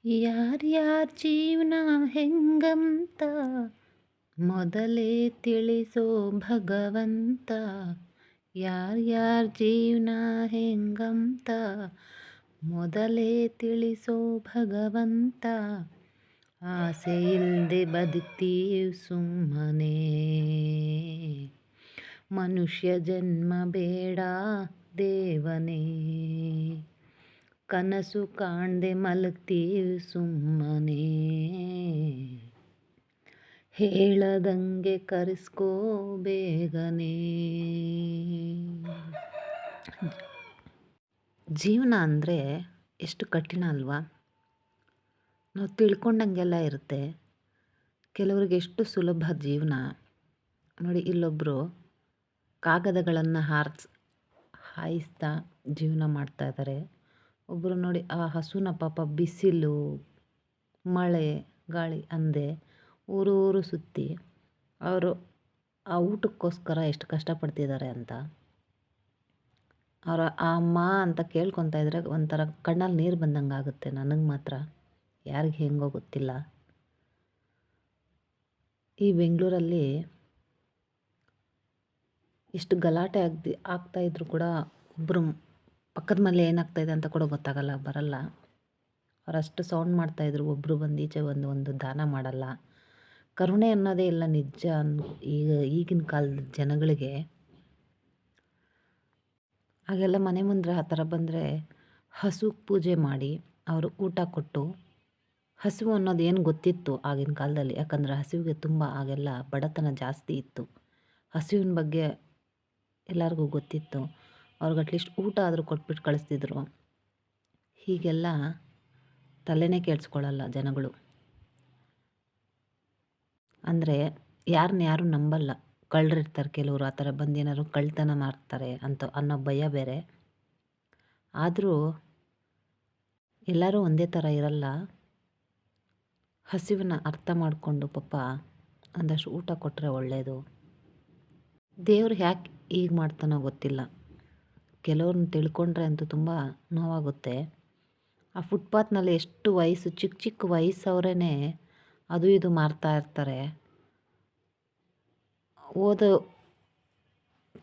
ಯಾರ್ಯಾರ ಜೀವನ ಹೆಂಗಂತ ಮೊದಲೇ ತಿಳಿಸೋ ಭಗವಂತ. ಯಾರ್ಯಾರ ಜೀವನ ಹೆಂಗಂತ ಮೊದಲೇ ತಿಳಿಸೋ ಭಗವಂತ. ಆಸೆ ಇಲ್ಲದೆ ಬದುಕ್ತೀವಿ ಸುಮ್ಮನೆ, ಮನುಷ್ಯ ಜನ್ಮ ಬೇಡ ದೇವನೇ. ಕನಸು ಕಾಣ್ದೆ ಮಲಗ್ತೀವಿ ಸುಮ್ಮನೆ, ಹೇಳದಂಗೆ ಕರೆಸ್ಕೋ ಬೇಗನೆ. ಜೀವನ ಅಂದರೆ ಎಷ್ಟು ಕಠಿಣ ಅಲ್ವಾ? ನಾವು ತಿಳ್ಕೊಂಡಂಗೆಲ್ಲ ಇರುತ್ತೆ, ಕೆಲವ್ರಿಗೆ ಎಷ್ಟು ಸುಲಭ ಜೀವನ. ನೋಡಿ, ಇಲ್ಲೊಬ್ಬರು ಕಾಗದಗಳನ್ನು ಹಾಯಿಸ್ತಾ ಜೀವನ ಮಾಡ್ತಾ ಇದ್ದಾರೆ. ಒಬ್ಬರು ನೋಡಿ, ಆ ಹಸುನ ಪಾಪ ಬಿಸಿಲು ಮಳೆ ಗಾಳಿ ಅಂದೆ ಊರು ಸುತ್ತಿ ಅವರು ಆ ಊಟಕ್ಕೋಸ್ಕರ ಎಷ್ಟು ಕಷ್ಟಪಡ್ತಿದ್ದಾರೆ ಅಂತ ಅವರ ಆ ಅಮ್ಮ ಅಂತ ಕೇಳ್ಕೊತಾ ಇದ್ರೆ ಒಂಥರ ಕಣ್ಣಲ್ಲಿ ನೀರು ಬಂದಂಗೆ ಆಗುತ್ತೆ. ನನಗೆ ಮಾತ್ರ, ಯಾರಿಗೆ ಹೆಂಗೋ ಗೊತ್ತಿಲ್ಲ. ಈ ಬೆಂಗಳೂರಲ್ಲಿ ಇಷ್ಟು ಗಲಾಟೆ ಆಗ್ತಾಯಿದ್ರು ಕೂಡ ಒಬ್ಬರು ಪಕ್ಕದ ಮನೆ ಏನಾಗ್ತಾಯಿದೆ ಅಂತ ಕೂಡ ಗೊತ್ತಾಗಲ್ಲ, ಬರಲ್ಲ. ಅವರಷ್ಟು ಸೌಂಡ್ ಮಾಡ್ತಾಯಿದ್ರು, ಒಬ್ಬರು ಬಂದು ಈಚೆ ಒಂದು ದಾನ ಮಾಡಲ್ಲ. ಕರುಣೆ ಅನ್ನೋದೇ ಇಲ್ಲ ನಿಜ. ಈಗಿನ ಕಾಲದ ಜನಗಳಿಗೆ ಹಾಗೆಲ್ಲ ಮನೆ ಮುಂದೆ ಆ ಥರ ಬಂದರೆ ಹಸು ಪೂಜೆ ಮಾಡಿ ಅವರು ಊಟ ಕೊಟ್ಟು, ಹಸಿವು ಅನ್ನೋದು ಏನು ಗೊತ್ತಿತ್ತು ಆಗಿನ ಕಾಲದಲ್ಲಿ. ಯಾಕಂದರೆ ಹಸಿವಿಗೆ ತುಂಬ ಆಗೆಲ್ಲ ಬಡತನ ಜಾಸ್ತಿ ಇತ್ತು. ಹಸಿವಿನ ಬಗ್ಗೆ ಎಲ್ಲರಿಗೂ ಗೊತ್ತಿತ್ತು. ಅವ್ರಿಗೆ ಅಟ್ಲೀಸ್ಟ್ ಊಟ ಆದರೂ ಕೊಟ್ಬಿಟ್ಟು ಕಳಿಸ್ತಿದ್ರು. ಹೀಗೆಲ್ಲ ತಲೆನೇ ಕೆಡಿಸ್ಕೊಳ್ಳಲ್ಲ ಜನಗಳು. ಅಂದರೆ ಯಾರನ್ನ ಯಾರು ನಂಬಲ್ಲ. ಕಳ್ಳರಿರ್ತಾರೆ ಕೆಲವರು, ಆ ಥರ ಬಂದು ಏನಾದ್ರು ಕಳ್ತನ ಮಾಡ್ತಾರೆ ಅನ್ನೋ ಭಯ ಬೇರೆ. ಆದರೂ ಎಲ್ಲರೂ ಒಂದೇ ಥರ ಇರಲ್ಲ. ಹಸಿವನ್ನ ಅರ್ಥ ಮಾಡಿಕೊಂಡು ಪಾಪ ಒಂದಷ್ಟು ಊಟ ಕೊಟ್ಟರೆ ಒಳ್ಳೆಯದು. ದೇವ್ರು ಯಾಕೆ ಹೀಗೆ ಮಾಡ್ತಾನೋ ಗೊತ್ತಿಲ್ಲ. ಕೆಲವ್ರನ್ನ ತಿಳ್ಕೊಂಡ್ರೆ ಅಂತೂ ತುಂಬ ನೋವಾಗುತ್ತೆ. ಆ ಫುಟ್ಪಾತ್ನಲ್ಲಿ ಎಷ್ಟು ವಯಸ್ಸು ಚಿಕ್ಕ ವಯಸ್ಸವರೇ ಅದು ಇದು ಮಾರ್ತಾ ಇರ್ತಾರೆ.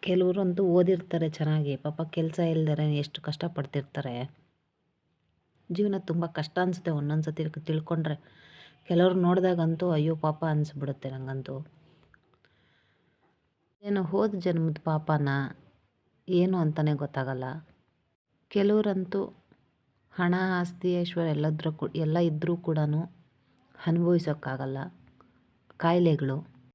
ಕೆಲವರಂತೂ ಓದಿರ್ತಾರೆ ಚೆನ್ನಾಗಿ, ಪಾಪ ಕೆಲಸ ಇಲ್ದರೆ ಎಷ್ಟು ಕಷ್ಟಪಡ್ತಿರ್ತಾರೆ. ಜೀವನ ತುಂಬ ಕಷ್ಟ ಅನಿಸುತ್ತೆ ಒಂದೊಂದು ಸತಿ ತಿಳ್ಕೊಂಡ್ರೆ. ಕೆಲವ್ರು ನೋಡಿದಾಗಂತೂ ಅಯ್ಯೋ ಪಾಪ ಅನಿಸ್ಬಿಡುತ್ತೆ ನನಗಂತೂ. ಏನು ಹೋದ ಜನ್ಮದ ಪಾಪನ ಏನು ಅಂತಲೇ ಗೊತ್ತಾಗಲ್ಲ. ಕೆಲವರಂತೂ ಹಣ ಆಸ್ತಿ ಐಶ್ವರ್ಯ ಎಲ್ಲ ಇದ್ದರೂ ಕೂಡ ಅನುಭವಿಸೋಕ್ಕಾಗಲ್ಲ. ಕಾಯಿಲೆಗಳು